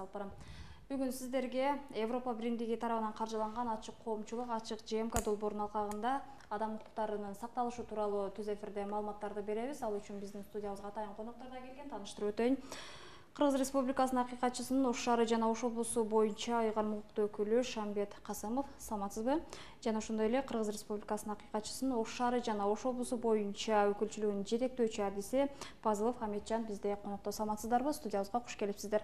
салып барам. Бүгүн сиздерге Европа биримдиги тарабынан каржыланган ачык коомчулук ачык ЖМК долбоорунун алкагында адам укуктарынын сакталышы тууралуу түз эфирде маалыматтарды беребиз. Ал үчүн биздин студиябызга атайын коноктор да келген. Тааныштырып өтөйүн. Кыргыз Республикасынын акыйкатчысынын Ош шаары жана Ош облусу боюнча айган укуктуу өкүлү Шамбет Касымов, саламатсызбы? Жана ошондой эле Кыргыз Республикасынын акыйкатчысынын Ош шаары жана Ош облусу боюнча өкүлчүлүгүнүн жетектөөчү адиси Пазылов Хаметжан бизде конокто. Саламатсыздарбы? Студиябызга куш келипсиздер.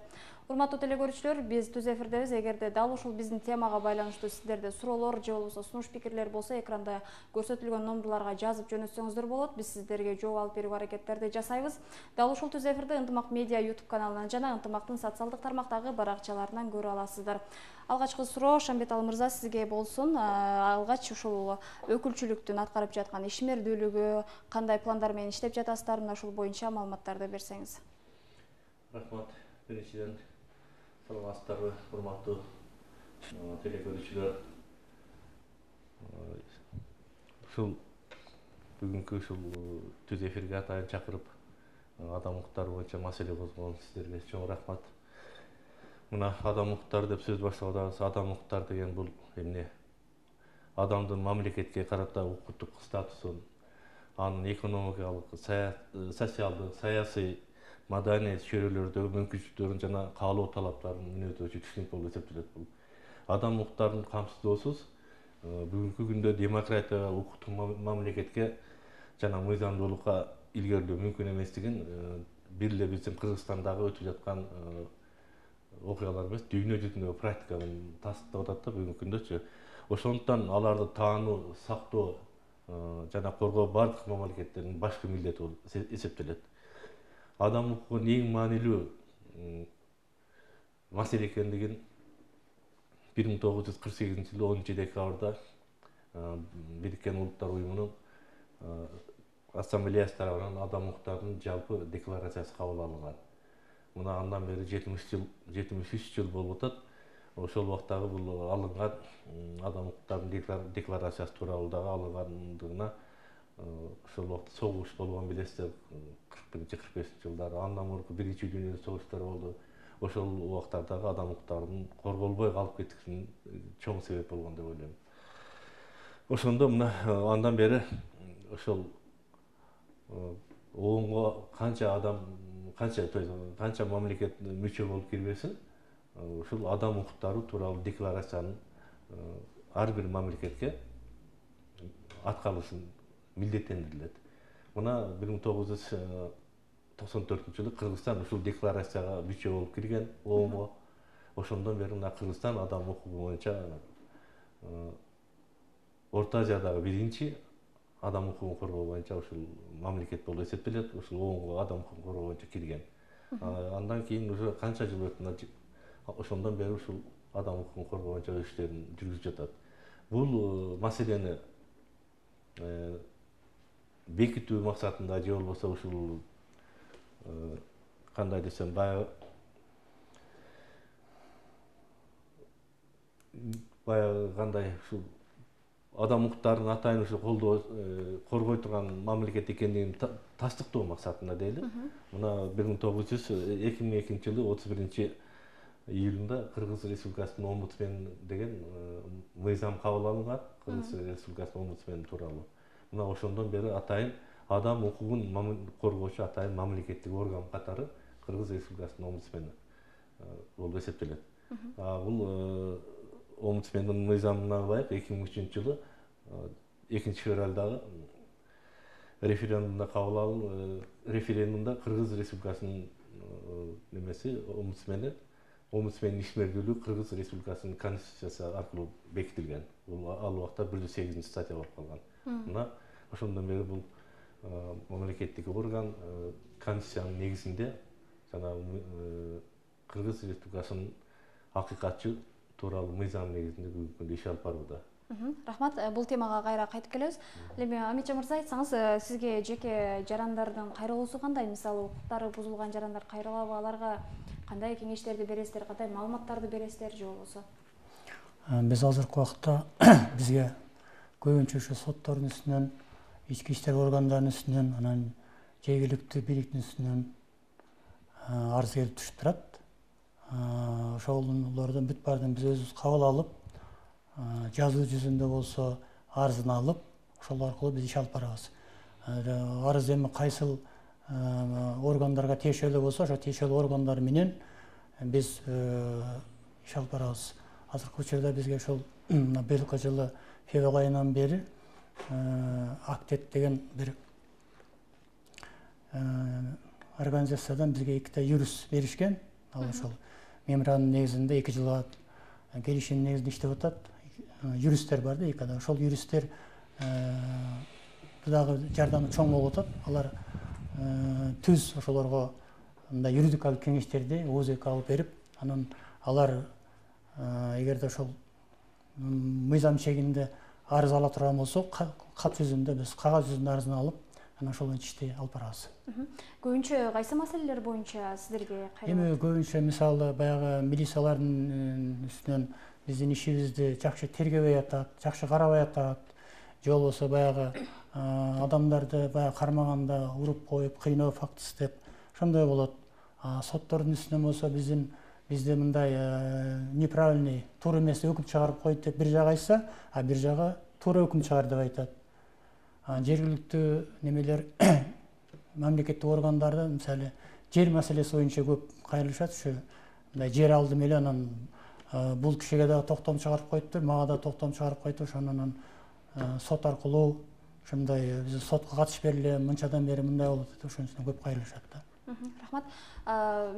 Урматтуу телекөрүүчүлөр, биз түз эфирдебиз. Эгерде дал ушул биздин темага байланыштуу сиздерде суроолор же болбосо сунуш пикирлер болсо, экранда көрсөтүлгөн номерларга жазып жөнөтсөңүздөр болот. Биз сиздерге жооп алып берүү аракеттерди жасайбыз. Дал ушул түз эфирде Ынтымак медиа YouTube каналынан жана Ынтымактын социалдык тармактагы баракчаларынан көрө аласыздар. Алгачкы суроо Шамбет мырза сизге болсун. Алгач ушул өкүлчүлүктүн аткарып жаткан ишмердүүлүгү, кандай пландар менен иштеп жатасыздар, мына ушул боюнча маалыматтарды берсеңиз. Рахмат. Биринчиден саламатсыздарбы, урматтуу телекөрүүчүлөр. Ушул бүгүнкү ушул түз эфирге атайын чакырып, адам укуктары боюнча маселе козгогон сиздерге чоң рахмат. Мына адам укуктары деп сөз баштап атабыз. Адам укуктары деген бул эмне? Адамдын мамлекетке карата укуктук статусун, анын экономикалык, социалдык, саясий, маданий чөйрөлөрдөгү мүмкүнчүлүктөрүн жана каалоо талаптарын мүнөздөчү түшүнүк болуп эсептелет. Бул адам укуктарын камсыздоосуз бүгүнкү күндө демократия, укуктук мамлекетке жана мыйзамдуулукка илгерилөө мүмкүн эместигин бир эле биздин Кыргызстандагы өтүп жаткан окуялар эмес, дүйнө жүзүндөгү практиканын тастыктап атат да бүгүнкү күндөчү. Ошондуктан аларды таануу, сактоо жана коргоо бардык мамлекеттердин башкы милдети болуп эсептелет. Адам укугунун эң маанилүү маселе экендигин 1948-жылы 10 декабрда Бириккен Улуттар Уюмунун ассамблеясы тарабынан адам укуктарынын жалпы декларациясы кабыл алынган. Мына андан бери 73 жыл болуп атат. Ошол убактагы бул алынган адам укуктарынын декларациясы тууралуу дагы алынгандыгына ошол убакта согуш болгон билесиздер, 41-45 жылдары. Андан мурунку биринчи дүйнөлүк согуштар болду. Ошол убактардагы адам укуктарынын корголбой калып кетишинин чоң себеп болгон деп ойлойм. Ошондо мына андан бери ошол оонго канча мамлекет мүчө болуп кирбесин, ушул адам укуктары тууралуу декларациянын ар бир мамлекетке аткарылышын милдеттендирилет. Мына 1994-жылы Кыргызстан ушул декларацияга мүчө болуп кирген оонго. Ошондон бери мына Кыргызстан адам укугу боюнча Орто Азиядагы биринчи адам укугун коргоо боюнча ушул мамлекет болуп эсептелет. Ушул оонго адам укугун коргоо боюнча кирген. Андан кийин уже канча жыл өтүп, ошондон бери ушул адам укугун коргоо боюнча иштерин жүргүзүп жатат. Бул маселени бекитүү максатында же болбосо ушул кандай десем, баягы кандай ушул адам укуктарын атайын ушул коргой турган мамлекет экендигин тастыктоо максатында дейли. Мына 2002 жылы 31 июлунда Кыргыз Республикасынын омбудсмени деген мыйзам кабыл алынган, Кыргыз Республикасынын омбудсмени тууралуу. Мына ошондон бери атайын адам укугун коргоочу атайын мамлекеттик орган катары Кыргыз Республикасынын омбудсмени болуп эсептелет. Бул омбудсмендин мыйзамына ылайык 2003-жылы 2-февралдагы референдумда кабыл алынып, референдумда Кыргыз Республикасынын омбудсмендин ишмердүүлүгү Кыргыз Республикасынын конституциясы аркылуу бекитилген. Бул ал убакта 108 статья болуп калган. Мына ошондон бери бул мамлекеттик орган конституциянын негизинде жана Кыргыз Республикасынын акыйкатчы тууралуу мыйзам негизинде бүгүнкү күндө иш алып барууда. Рахмат. Бул темага кайра кайтып келебиз. Эми Амитжан мырза, айтсаңыз, сизге жеке жарандардын кайрылуусу кандай? Мисалы, укуктары бузулган жарандар кайрылабы, аларга кандай кеңештерди бересиздер, кандай маалыматтарды бересиздер же болбосо? Биз азыркы убакта бизге көбүнчө ушу соттордун үстүнөн, ички иштер органдарынын үстүнөн, анан жергиликтүү бийликтин үстүнөн арыз келип түшүп турат. ошолордон бүт баарын биз өзүбүз кабыл алып, жазуу жүзүндө болсо арызын алып, ошол аркылуу биз иш алып барабыз. Арыз эми кайсыл органдарга тиешелүү болсо, ошо тиешелүү органдар менен биз иш алып барабыз. Азыркы учурда бизге ошол быйылкы жылы февраль айынан бери Актет деген бир организациядан бизге 2 юрист беришкен. Ал ошол меморандум негизинде 2 жылга келишим негизинде иштеп атат. Юристтер бар да, 2 адам. Ошол юристтер дагы жардамы чоң болуп атат. Алар түз ошолорго мындай юридикалык кеңештерди ОЗК алып берип, анан алар эгерде ошол мыйзам чегинде арыз ала турган болсо, кат жүзүндө биз кагаз жүзүндө арызын алып, анан ошол боюнча ишти алып барабыз. Көбүнчө кайсы маселелер боюнча сиздерге кайрылат? Эми көбүнчө мисалы баягы милициялардын үстүнөн биздин ишибизди жакшы тергебей атат, жакшы карабай атат, же болбосо баягы адамдарды баягы кармаганда уруп коюп, кыйноо фактысы деп ошондой болот. Соттордун үстүнөн болсо бизде мындай неправильный, туура эмес өкүм чыгарып койду деп бир жагы айтса, а бир жагы туура өкүм чыгарды деп айтат. Жергиликтүү немелер мамлекеттик органдарда мисалы жер маселеси боюнча көп кайрылышат. Ушу мындай жер алдым эле, анан бул кишиге да токтом чыгарып коюптур, мага да токтом чыгарып коюптур. Ошондон сот аркылуу ушундай биз сотко катышып бергиле, мынчадан бери мындай болуп атат, ошонун үстүнөн көп кайрылышат да. Рахмат.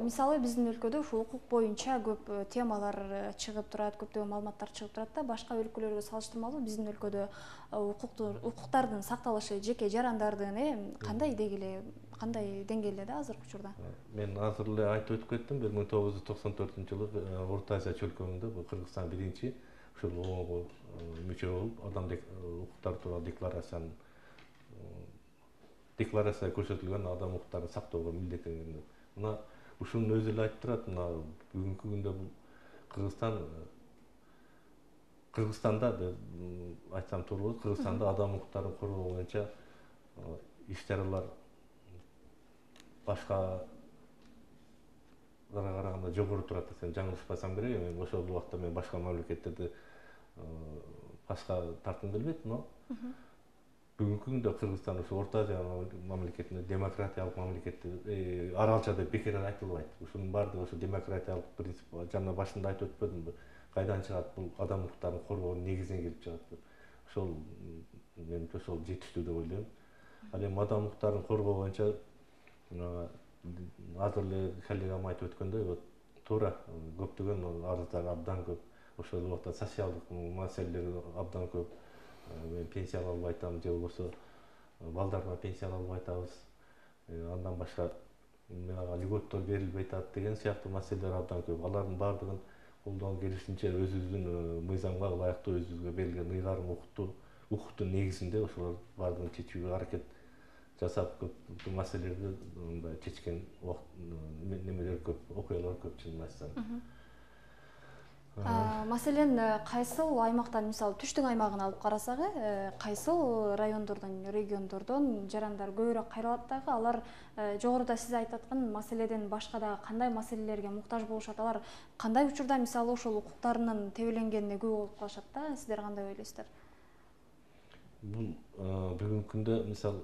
Мисалы биздин өлкөдө ушул укук боюнча көп темалар чыгып турат, көптөгөн маалыматтар чыгып турат да. Башка өлкөлөргө салыштырмалуу биздин өлкөдө укуктардын сакталышы жеке жарандардын кандай деңгээлде да азыркы учурда? Мен азыр эле айтып өтүп кеттим. 1994-жылы Орто Азия чөлкөмүндө Кыргызстан биринчи ушул ООНго мүчө болуп, адам укуктары тууралуу декларацияда көрсөтүлгөн адам укуктарын сактоого милдеттенгендер. Мына ушунун өзү эле айтып турат. Мына бүгүнкү күндө бул Кыргызстанда деп айтсам туура болот. Кыргызстанда адам укуктарын коргоо боюнча иш чаралар башкаларга караганда жогору турат десем жаңылышпасам керек. Эми ошол убакта мен башка мамлекеттерди башка тарткым келбейт, но бүгүнкү күндө Кыргызстан ушу Орто Азия мамлекетинде демократиялык мамлекет аралча деп бекер айтылбайт. Ушунун баардыгы ошо демократиялык принцип. Жана башында айтып өтпөдүмбү? Кайдан чыгат бул адам укуктарын коргоонун негизинен келип чыгат деп. Ошол менимче ошол жетиштүү деп ойлойм. Ал эми адам укуктарын коргоо боюнча азыр эле коллегам айтып өткөндөй, вот туура көптөгөн арыздар абдан көп. Ошол убакта социалдык маселелер абдан көп. Мен пенсия албай атам, же болбосо балдарыма пенсия албай атабыз. Андан башка льготтор берилбей атат деген сыяктуу маселелер абдан көп. Алардын баардыгын колдон келишинче өзүбүздүн мыйзамга ылайыктуу, өзүбүзгө берилген ыйгарым укуктун негизинде ошолор баардыгын чечүүгө аракет жасап, көп маселелерди мындай чечкен немелер көп, окуялар көп чынын айтсам. Маселен, кайсыл аймактан, мисалы түштүк аймагын алып карасак, кайсыл райондордон, региондордон жарандар көбүрөөк кайрылат дагы, алар жогоруда сиз айтып аткан маселеден башка дагы кандай маселелерге муктаж болушат? Алар кандай учурда мисалы ошол укуктарынын тебеленгенине күбө болуп калышат да? Сиздер кандай ойлойсуздар? Бул бүгүнкү күндө мисалы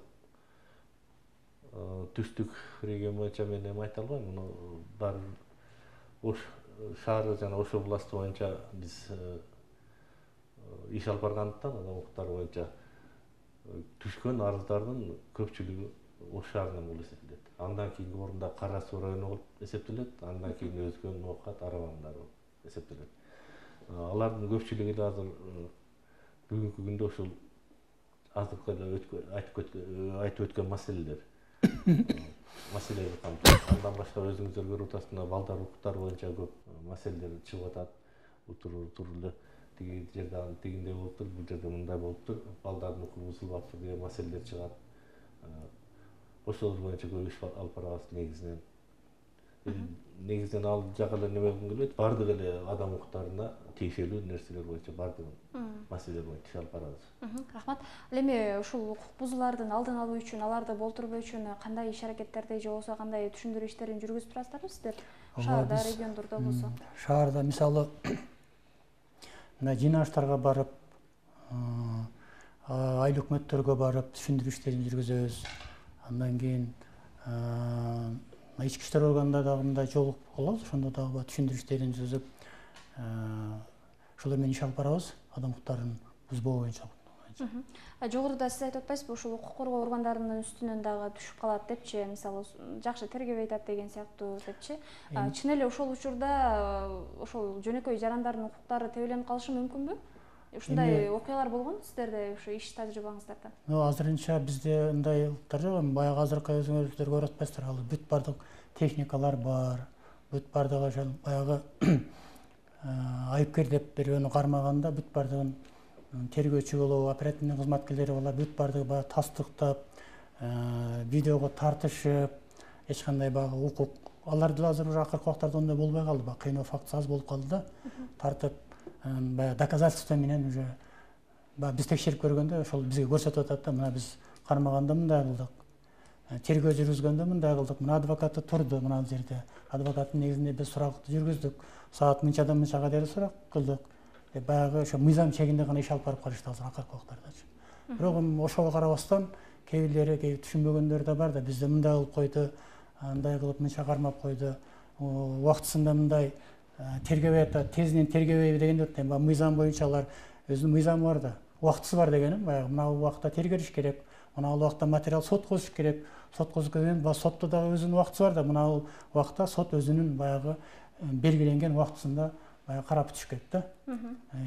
түштүк регион боюнча мен эми айта албайм. Муну бар Ош шаары жана Ош областы боюнча биз иш алып баргандыктан адам укуктары боюнча түшкөн арыздардын көпчүлүгү Ош шаарынан болуп эсептелет. Андан кийинки орунда Кара Суу району болуп эсептелет. Андан кийин өзгө Ноокат, Аравандар болуп эсептелет. Алардын көпчүлүгү да азыр бүгүнкү күндө ушул азыркы эле айтып өткөн маселелер камтыйт. Андан башка өзүңүздөр көрүп атасыздар, мына балдар укуктары боюнча көп маселелер чыгып атат. Утур эле тиги жерде тигиндей болуптур, бул жерде мындай болуптур, балдардын укугу бузулуптур деген маселелер чыгат. Ошолор боюнча көп иш алып барабыз негизинен. негизинен ал жака эле неме кылгым келбейт. Бардык эле адам укуктарына тиешелүү нерселер боюнча бардык маселелер боюнча иш алып барабыз. Рахмат. Ал эми ушул укук бузуулардын алдын алуу үчүн, аларды болтурбоо үчүн кандай иш аракеттерди же болбосо кандай түшүндүрүү иштерин жүргүзүп турасыздарбы сиздер? Шаарда, региондордо болсо. Шаарда мисалы мына жыйналыштарга барып, айыл өкмөттөргө барып түшүндүрүү иштерин жүргүзөбүз. Андан кийин ички иштер органында дагы мындай жолугуп калабыз, ошондо дагы түшүндүрүү иштерин жүргүзүп, ошолор менен иш алып барабыз, адам укуктарын бузбоо боюнча. Жогоруда сиз айтып атпайсызбы, ушул укук коргоо органдарынын үстүнөн дагы түшүп калат депчи, мисалы жакшы тергебей атат деген сыяктуу депчи. Чын эле ошол учурда ошол жөнөкөй жарандардын укуктары тебеленип калышы мүмкүнбү? Ушундай окуялар болгонбу сиздерде, ушу иш тажрыйбаңыздарда? Азырынча бизде ындай жок. Баягы азыркы өзүңүздөр көрүп атпайсыздар, ал бүт бардык техникалар бар. Бүт бардыгы ошол баягы айыпкер деп бирөөнү кармаганда бүт бардыгын тергөөчү болобу, оперативный кызматкерлери болобу, бүт бардыгы баягы тастыктап, видеого тартышып, эч кандай баягы укук. Аларды азыр уже акыркы убактарда ондай болбой калды, баягы кыйноо фактысы аз болуп калды да. Тартып баягы доказательство менен уже биз текшерип көргөндө ошол бизге көрсөтүп атат да, мына биз кармаганда мындай кылдык, тергөө жүргүзгөндө мындай кылдык, мына адвокаты турду мына жерде, адвокаттын негизинде биз суракты жүргүздүк, саат мынчадан мынчага чейин сурак кылдык. Баягы ошо мыйзам чегинде гана иш алып барып калышты азыр акыркы убактардачы. Бирок ошого карабастан кээ түшүнбөгөндөр да бар да, бизде мындай кылып койду, андай кылып мынча кармап койду, убактысында мындай тергебей атат, тезинен тергебейби дегенде мыйзам боюнча алар өзүнүн мыйзамы бар да, убактысы бар дегеним, баягы мына убакытта тергелиш керек, мына убакытта материал соткозуш керек, соткозгондон кийин сотто дагы өзүнүн убактысы бар да, мына убакытта сот өзүнүн баягы белгиленген убактысында баягы карап өтүш керек да.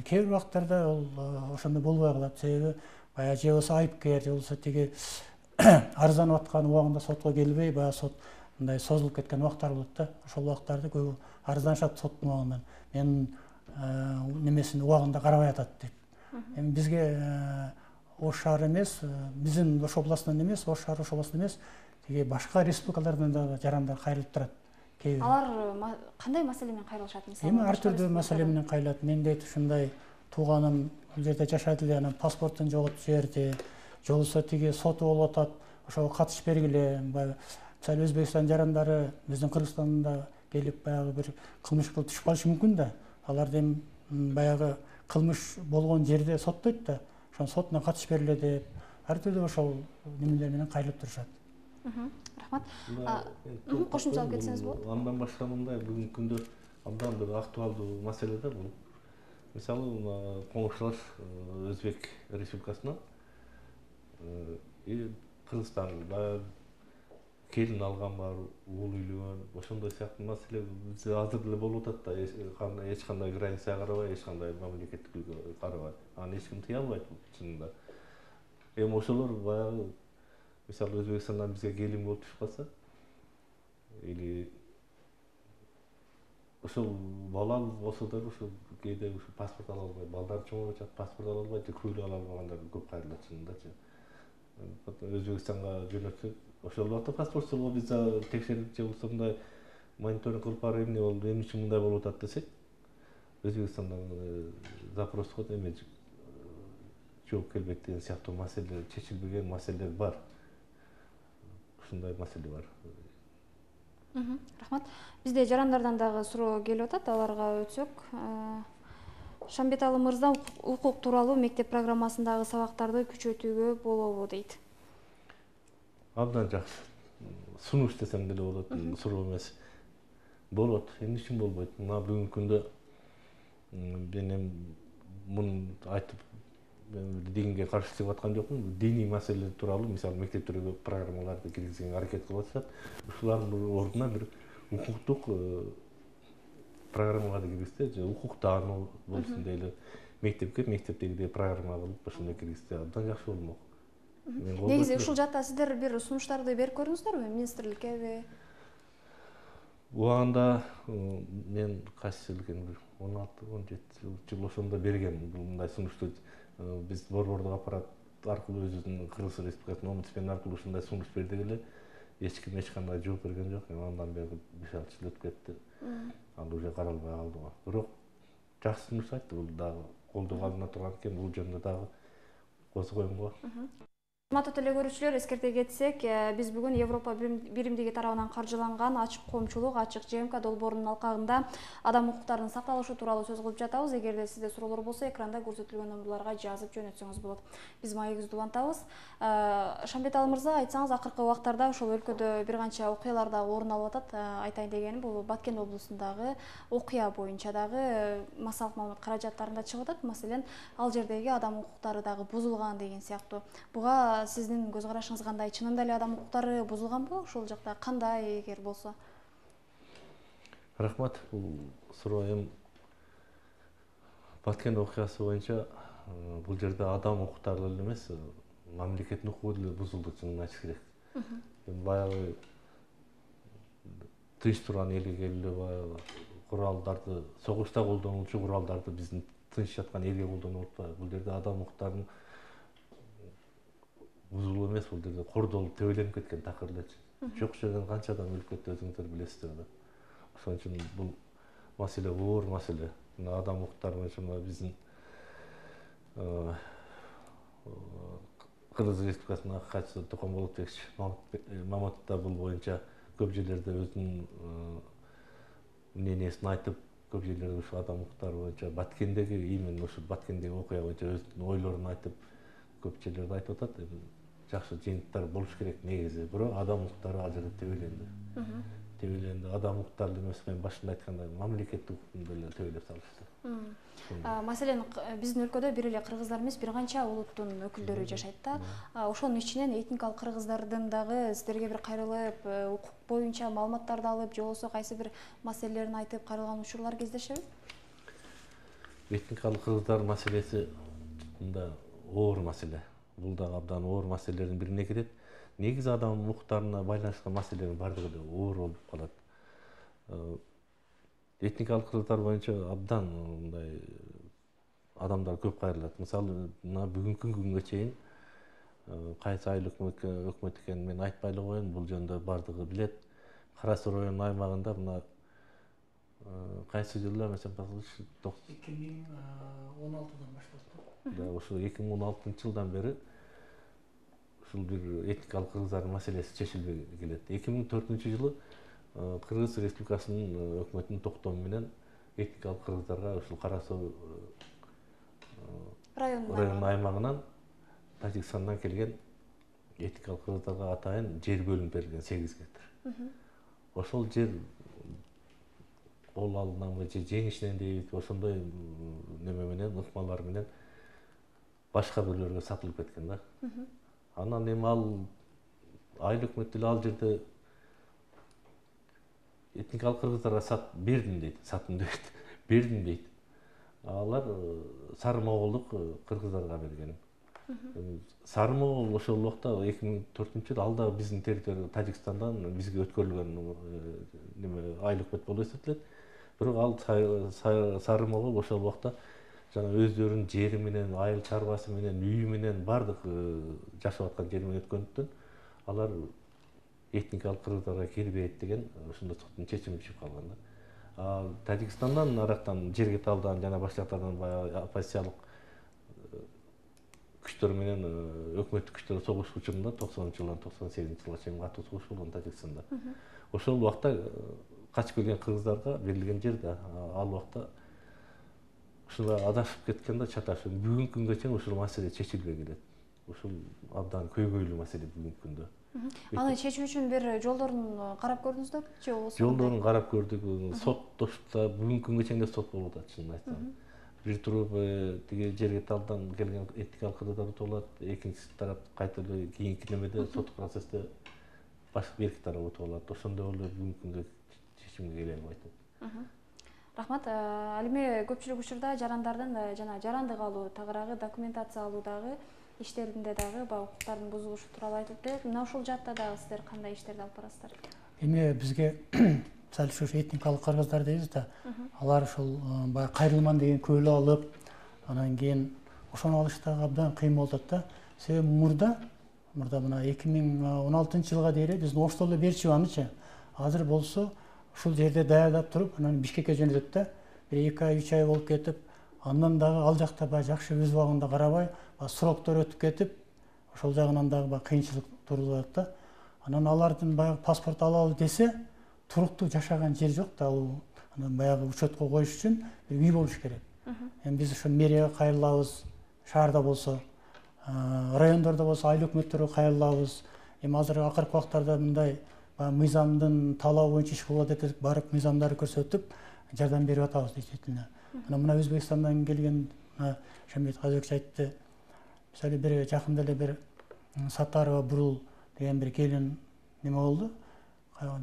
Кээ бир убактарда ол ошондой болбой калат, себеби баягы же болбосо айыпкер, же болбосо тиги арызданып аткан убагында сотко келбей, баягы сот мындай созулуп кеткен убактар болот да. Ошол убактарды көбү арызданышат соттун убагынан. Менин немесин убагында карабай атат деп. Эми бизге Ош шаар эмес, биздин Ош областынан эмес, Ош шаар Ош областынан эмес, тиги башка республикалардан дагы жарандар кайрылып турат. Алар кандай маселе менен кайрылышат? Эми ар түрдүү маселе менен кайрылат. Мен дейт ушундай тууганым бул жерде жашайт эле, анан паспортун жоготуп жиберди, же болбосо тиги соту болуп атат, ошого катыш бергиле. Мисалы Өзбекстан жарандары биздин Кыргызстанда келип баягы бир кылмыш кылып түшүп калышы мүмкүн да. Аларды эми баягы кылмыш болгон жерде соттойт да. Ошон сотуна катыш бергиле деп, ар түрдүү ошол немелер менен кайрылып турушат. Рахмат. Кошумча алып кетсеңиз болот. Андан башка мындай бүгүнкү күндө абдан бир актуалдуу маселе да бул. Мисалы, коңшулаш Өзбек Республикасына Кыргызстан келин алган бар, уул үйлөгөн, ошондой сыяктуу маселе бизде азыр деле болуп атат да, эч кандай границага карабай, эч кандай мамлекеттикке карабай. Аны эч ким тыя албайт чынында. Эми ошолор баягы мисалы Өзбекстандан бизге келин болуп түшүп калса, или ошол бала болсо да ошол кээде ушу паспорт ала албай, балдар чоңоюп атат, паспорт ала албайт, күйлү ала албагандар көп кайрылат чынындачы. Өзбекстанга жөнөтсөк, ошол убакта паспортсузго биз текшерип же болбосо мындай мониторинг кылып барып эмне болду, эмне үчүн мындай болуп атат десек, Өзбекстандан запроско эме жооп келбейт деген сыяктуу маселе, чечилбеген маселелер бар. Ушундай маселе бар. Рахмат. Бизде жарандардан дагы суроо келип атат, аларга өтсөк. Шамбеталы мырза укук тууралуу мектеп программасындагы сабактарды күчөтүүгө болобу дейт. Абдан жакшы. Сунуш десем деле болот, суроо эмес. Болот, эмне үчүн болбойт? Мына бүгүнкү күндө мен муну айтып динге каршы чыгып аткан жокмун. Диний маселелер тууралуу, мисалы, мектептерге программаларды киргизгенге аракет кылып атышат. Ушулардын ордуна бир укуктук программаларды киргизсе, же укуктануу болсун дейли, мектептегидей программа кылып ошондой киргизсе абдан жакшы болмок. Негизи ушул жакта сиздер бир сунуштарды берип көрдүңүздөрбү, министрликкеби? Убагында мен кайсы жыл экен, 16-17 жыл ошондо бергем мындай сунушту. Биз борбордук аппарат аркылуу өзүбүздүн Кыргыз Республикасынын омбудсмени аркылуу ушундай сунуш бердик эле. эч ким эч кандай жооп берген жок. Андан бери 5-6 жыл өтүп кетти. Ал уже каралбай калды го. Бирок жакшы нерсе айтты, бул дагы колдоого алына турган экен, бул жөнүндө дагы козгойм го. Урматтуу теле көрүүчүлөр, эскерте кетсек, биз бүгүн Европа биримдиги тарабынан каржыланган ачык коомчулук, ачык ЖМК долбоорунун алкагында адам укуктарынын сакталышы тууралуу сөз кылып жатабыз. Эгерде сизде суроолор болсо, экранда көрсөтүлгөн номерлорго жазып жөнөтсөңүз болот. Биз маегибизди улантабыз. Шамбеталы мырза, айтсаңыз, акыркы убактарда ошол өлкөдө бир канча окуялар дагы орун алып атат. Айтайын дегеним, бул Баткен облусундагы окуя боюнча дагы массалык маалымат каражаттарында чыгып атат. Маселен, ал жердеги адам укуктары дагы бузулган деген сыяктуу. Буга сиздин көз карашыңыз кандай? Чынында эле адам укуктары бузулганбы? Ошол жакта кандай эгер болсо? Рахмат. Бул суроо эми Баткен окуясы боюнча бул жерде адам укуктары эле эмес, мамлекеттин укугу деле бузулду, чынын айтыш керек. Баягы тынч турган элге эле баягы куралдарды, согушта колдонулчу куралдарды биздин тынч жаткан элге колдонуп атпайбы. Бул жерде адам укуктарынын бузулуу эмес, бул жерде кордолуп тебеленип кеткен такыр элечи. Жок жерден канча адам өлүп кетти, өзүңүздөр билесиздер да. Ошон үчүн бул маселе оор маселе. Мына адам укуктары боюнча биздин Кыргыз Республикасынын катчысы Токомболотбек Маматов да бул боюнча көп жерлерде өзүнүн мнениясын айтып, көп жерлерде ушу адам укуктары боюнча Баткендеги, именно ушу Баткендеги окуя боюнча өзүнүн ойлорун айтып, көп жерлерде айтып атат. Жакшы жыйынтыктар болуш керек негизи. Бирок адам укуктары ал жерде тебеленди. Тебеленди. Адам укуктары эмес, мен башында айткандай, мамлекеттик укукту деле тебелеп салышты. Маселен, биздин өлкөдө бир эле кыргыздар эмес, бир канча улуттун өкүлдөрү жашайт да. Ошонун ичинен этникалык кыргыздардын дагы сиздерге бир кайрылып, укук боюнча маалыматтарды алып, же болбосо кайсы бир маселелерин айтып кайрылган учурлар кездешеби? Этникалык кыргыздар маселеси мында оор маселе. Бул да абдан оор маселелердин бирине кирет. Негизи адам укуктарына байланышкан маселелердин бардыгы да оор болуп калат. Этникалык кыргыздар боюнча абдан мындай адамдар көп кайрылат. Мисалы, мына бүгүнкү күнгө чейин кайсы айыл өкмөт экенин мен айтпай эле коеюн, бул жөнүндө бардыгы билет. Кара Суу районунун аймагында мына кайсы жылы mesela 2016'dan başladı. Да, ошо 2016 жылдан бери ушул бир этникалык кыргыздардын маселеси чечилбей келет. 2004 жылы Кыргыз Республикасынын өкмөтүнүн токтому менен этникалык кыргыздарга ушул Кара Суу районунун аймагынан Тажикстандан келген этникалык кыргыздарга атайын жер бөлүнүп берилген 8 гектар. Ошол жер кол алынанбы же жеңишинен дейбиз, ошондой неме менен, ыкмалар менен башка бирлерге сатылып кеткен да. Анан эми ал айыл өкмөт деле ал жерде этникалык кыргыздарга бердим дейт, саттым дейт, бердим дейт. Алар Сары Моголдук кыргыздарга берген. Сары Могол ошол убакта 2004 жылы ал да биздин территория Тажикстандан бизге өткөрүлгөн неме айыл өкмөт болуп эсептелет. Бирок ал Сары Могол ошол убакта жана өздөрүнүн жери менен, айыл чарбасы менен, үйү менен бардык жашап аткан жери менен өткөндүктөн алар этникалык кыргыздарга кирбейт деген ошондой соттун чечими чыгып калган да. Тажикстандан арактан жерге алдан жана башка жактардан баягы оппозициялык күчтөр менен өкмөттүк күчтөр согуш учурунда 90-жылдан 98-жылга чейин катуу согуш болгон Тажикстанда. Ошол убакта качып келген кыргыздарга берилген жер да, ал убакта ушуга адашып кеткен да чаташып. Бүгүнкү күнгө чейин ушул маселе чечилбей келет. Ушул абдан көйгөйлүү маселе бүгүнкү күндө. Аны чечүү үчүн бир жолдорун карап көрдүңүздөрбү же болбосо? Жолдорун карап көрдүк. Соттошта бүгүнкү күнгө чейин сот болуп атат, чынын айтсам. Бир туруп тиги жерге талдан келген этникалык кыргыздар утулат, экинчи тарап кайта эле кийинки немеде сот процессте башка бир эки тарап утулат. Ошондой эле бүгүнкү күндө чечимге келе албайт. Рахмат. Ал эми көпчүлүк учурда жарандардын жана жарандык алуу, тагыраагы документация алуудагы иштеринде дагы укуктардын бузулушу тууралуу айтылып келет. Мына ушул жаатта дагы сиздер кандай иштерди алып барасыздар? Эми бизге мисалы ушу этникалык кыргыздар дейбиз да, алар ушул баягы кайрылман деген көөлү алып, анан кийин ошону алыш дагы абдан кыйын болуп атат да. Себеби мурда мурда мына 2016 жылга дейре биздин Оштолдо берчү анычы. Азыр болсо ушул жерде даярдап туруп, анан Бишкекке жөнөтөт да. Бир 2 ай, 3 ай болуп кетип, андан дагы ал жакта баягы жакшы өз убагында карабай, сроктор өтүп кетип, ошол жагынан дагы кыйынчылык туруп атат да. Анан алардын баягы паспорт алалы десе, туруктуу жашаган жер жок да, ал анан баягы учетко коюш үчүн бир үй болуш керек. Эми биз ошо мэрияга кайрылабыз, шаарда болсо, райондордо болсо айыл өкмөттөргө кайрылабыз. Эми азыр акыркы убактарда мындай мыйзамдын талабы боюнча иш кылып атат десек, барып мыйзамдарды көрсөтүп жардам берип атабыз действительно. Анан мына Өзбекстандан келген Шамбет Казбекович айтты. Мисалы бир жакында эле бир Саттарова Бурул деген бир келин неме болду.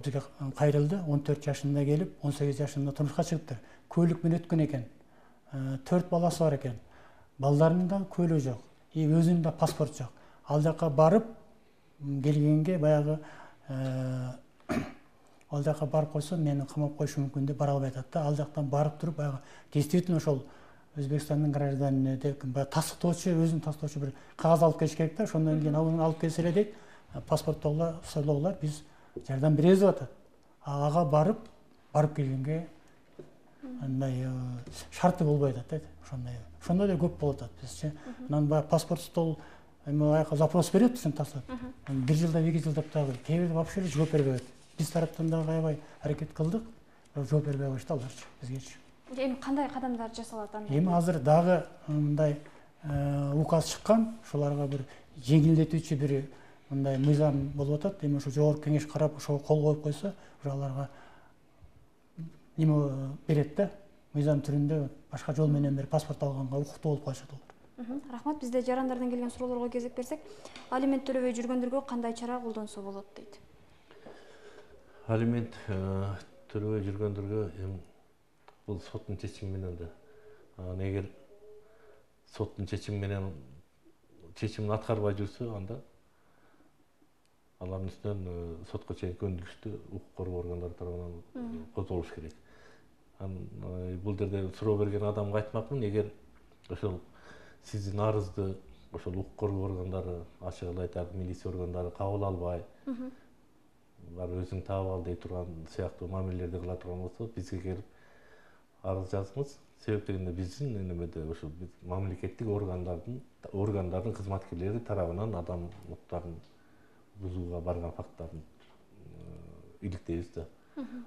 Бизге кайрылды, 14 жашында келип, 18 жашында турмушка чыгыптыр. Көйлүк менен өткөн экен. 4 баласы бар экен. Балдарынын да көйлөгү жок. Өзүнүн да паспорт жок. Ал жака барып келгенге баягы ал жака барып койсо мени камап коюшу мүмкүн деп бара албай атат да. Ал жактан барып туруп баягы действительно ошол Өзбекстандын гражданины деп баягы тастыктоочу, өзүн тастыктоочу бир кагаз алып келиш керек да. Ошондон кийин ал алып келсе эле дейт, паспорттоголар биз жардам беребиз деп атат. Ага барып келгенге андай шарты болбой атат дейт. Ошондой да көп болуп атат бизчи. Анан баягы паспорт стол аяка запрос берет ушуну таштап. 1 жылда 2 жылдап дагы кээ бирде вообще жооп бербей атат. Биз тараптан дагы аябай аракет кылдык, жооп бербей коюшту аларчы бизгечи. Эми кандай кадамдар жасалат анда? Эми азыр дагы мындай указ чыккан, ошолорго бир жеңилдетүүчү бир мындай мыйзам болуп атат. Эми ошо жогорку кеңеш карап ошого кол коюп койсо, аларга неме берет да, мыйзам түрүндө башка жол менен бир паспорт алганга укуктуу болуп калышат алар. Рахмат. Бизде жарандардан келген суроолорго кезек берсек, алимент төлөбөй жүргөндөргө кандай чара колдонсо болот дейт. Алимент төлөбөй жүргөндөргө эми бул соттун чечими менен да. Эгер соттун чечими менен чечимин аткарбай жүрсө, анда алардын үстүнөн сотко чейин көндүрүштү укук коргоо органдары тарабынан козголуш керек. Бул жерде суроо берген адамга айтмакмын, эгер ошол сиздин арызды ошол укук коргоо органдары, ачык эле айтайлык, милиция органдары кабыл албай, баары өзүң таап ал дей турган сыяктуу мамилелерди кыла турган болсо, бизге келип арыз жазыңыз. Себеп дегенде биздин немеде ошо мамлекеттик органдардын кызматкерлери тарабынан адам укуктарын бузууга барган факттарын иликтейбиз да.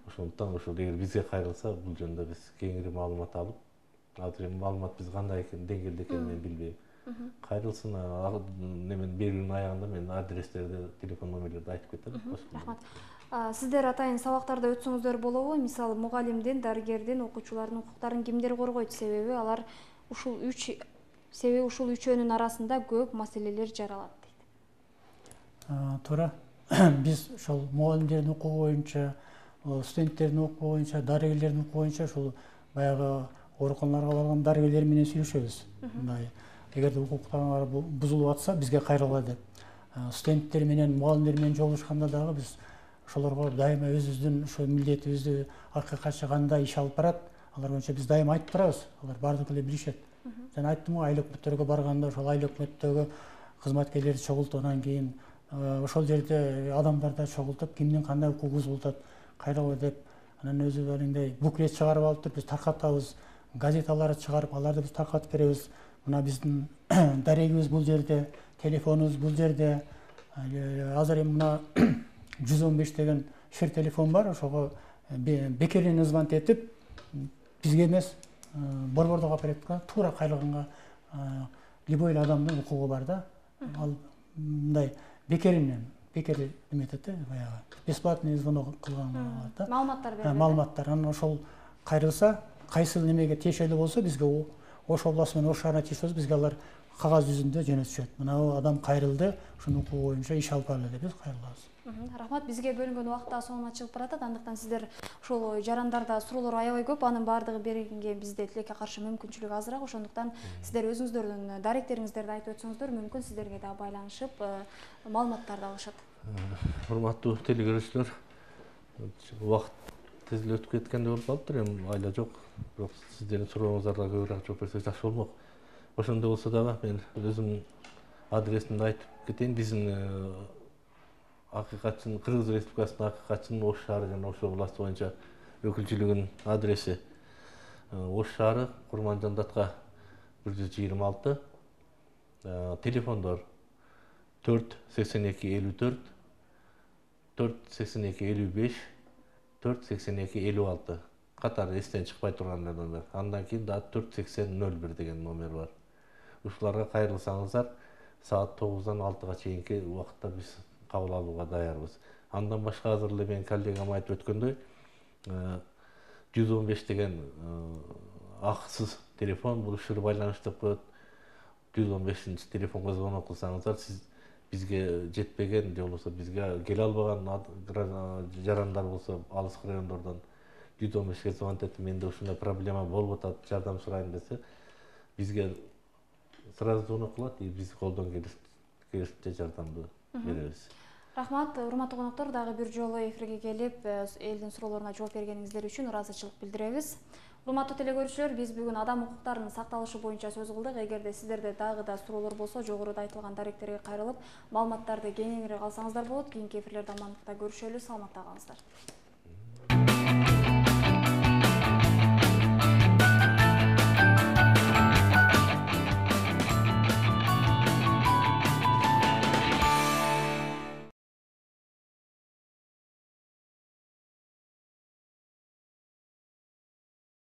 Ошондуктан ошол эгер бизге кайрылса, бул жөнүндө биз кеңири маалымат алып, азыр эми маалымат биз кандай деңгээлде экенин мен билбейм. Кайрылсын, немен берүүнүн аягында мен адрестерди, телефон номерлерди айтып кетем. Рахмат. Сиздер атайын сабактарда өтсөңүздөр болобу? Мисалы, мугалимдин, дарыгердин, окуучулардын укуктарын кимдер коргойт? Себеби алар ушул үчөөнүн арасында көп маселелер жаралат дейт. Туура. Биз ошол мугалимдердин укугу боюнча, студенттердин укугу боюнча, дарыгерлердин укугу боюнча ушул баягы ооруканаларга барган дарыгерлер менен сүйлөшөбүз. Мындай эгерде укуктарыңар бузулуп атса, бизге кайрылгыла деп. Студенттер менен, мугалимдер менен жолугушканда дагы биз ошолорго дайыма өзүбүздүн ошо милдетибизди акыйкатчы кандай иш алып барат, алар боюнча биз дайыма айтып турабыз. Алар бардыгы эле билишет. Жана айттым го, айыл өкмөттөргө барганда ошол айыл өкмөттөгү кызматкерлерди чогултуп, анан кийин ошол жерде адамдарды чогултуп, кимдин кандай укугу бузулуп атат, кайрылгыла деп, анан өзү балгындай буклет чыгарып алып туруп биз таркатабыз, газеталарды чыгарып, аларды биз таркатып беребиз. Мына биздин дарегибиз бул жерде, телефонубуз бул жерде. Азыр эми мына 115 деген шер телефон бар, ошого бекеринен звонок этип, бизге эмес, борбордук операторго туура кайрылганга любой адамдын укугу бар да. Ал мындай бекер эметет да, баягы бесплатный звонок кылганга болот да. Маалыматтар берет. Маалыматтар. Анан ошол кайрылса, кайсыл немеге тиешелүү болсо, бизге Ош областы менен Ош шаарына тиешелүү болсо, бизге алар кагаз жүзүндө жөнөтүшөт. Мына адам кайрылды, ушунун укугу боюнча иш алып баралы деп биз кайрылабыз. Рахмат. Бизге бөлүнгөн убакыт да соңуна чыгып баратат. Андыктан сиздер ушул жарандарда суроолор аябай көп. Анын баардыгы берилгенге бизде тилекке каршы мүмкүнчүлүк азыраак. Ошондуктан сиздер өзүңүздөрдүн даректериңиздерди айтып өтсөңүздөр, мүмкүн сиздерге да байланышып маалыматтарды алышат. Урматтуу телекөрүүчүлөр, убакыт тезеле өтүп кеткендей болуп калыптыр. Эми айла жок, бирок сиздердин сурооңуздарга көбүрөөк жооп берсек жакшы болмок. Ошондой болсо дагы мен өзүмдүн адресимди айтып кетейин. Биздин акыйкатчынын, Кыргыз Республикасынын акыйкатчынын Ош шаары жана Ош областы боюнча өкүлчүлүгүнүн адреси Ош шаары, Курманжандатка 126, телефондор 48254, 48255, 48256. Катары эстен чыкпай турган номер. Андан кийин да 48001 деген номер бар. Ушуларга кайрылсаңыздар, саат 9-дан 6-га чейинки убакытта биз кабыл алууга даярбыз. Андан башка азыр эле менин коллегам айтып өткөндөй, 115 деген акысыз телефон, бул ушул байланыш деп коет. 115 телефонго звонок кылсаңыздар, сиз бизге жетпеген же болбосо бизге келе албаган жарандар болсо алыс райондордон 115-ге звонок этип, менде ушундай проблема болуп атат, жардам сурайм десе, бизге сразу звонок кылат, и биз колдон келишинче жардамды беребиз. Рахмат, урматтуу коноктор, дагы бир жолу эфирге келип, элдин суроолоруна жооп бергениңиздер үчүн ыраазычылык билдиребиз. Урматтуу телекөрүүчүлөр, биз бүгүн адам укуктарынын сакталышы боюнча сөз кылдык. Эгерде сиздерде дагы да суроолор болсо, жогоруда айтылган даректерге кайрылып, маалыматтарды кеңирип алсаңыздар болот. Кийинки эфирлерде амандыкта көрүшөлү, саламатта калыңыздар.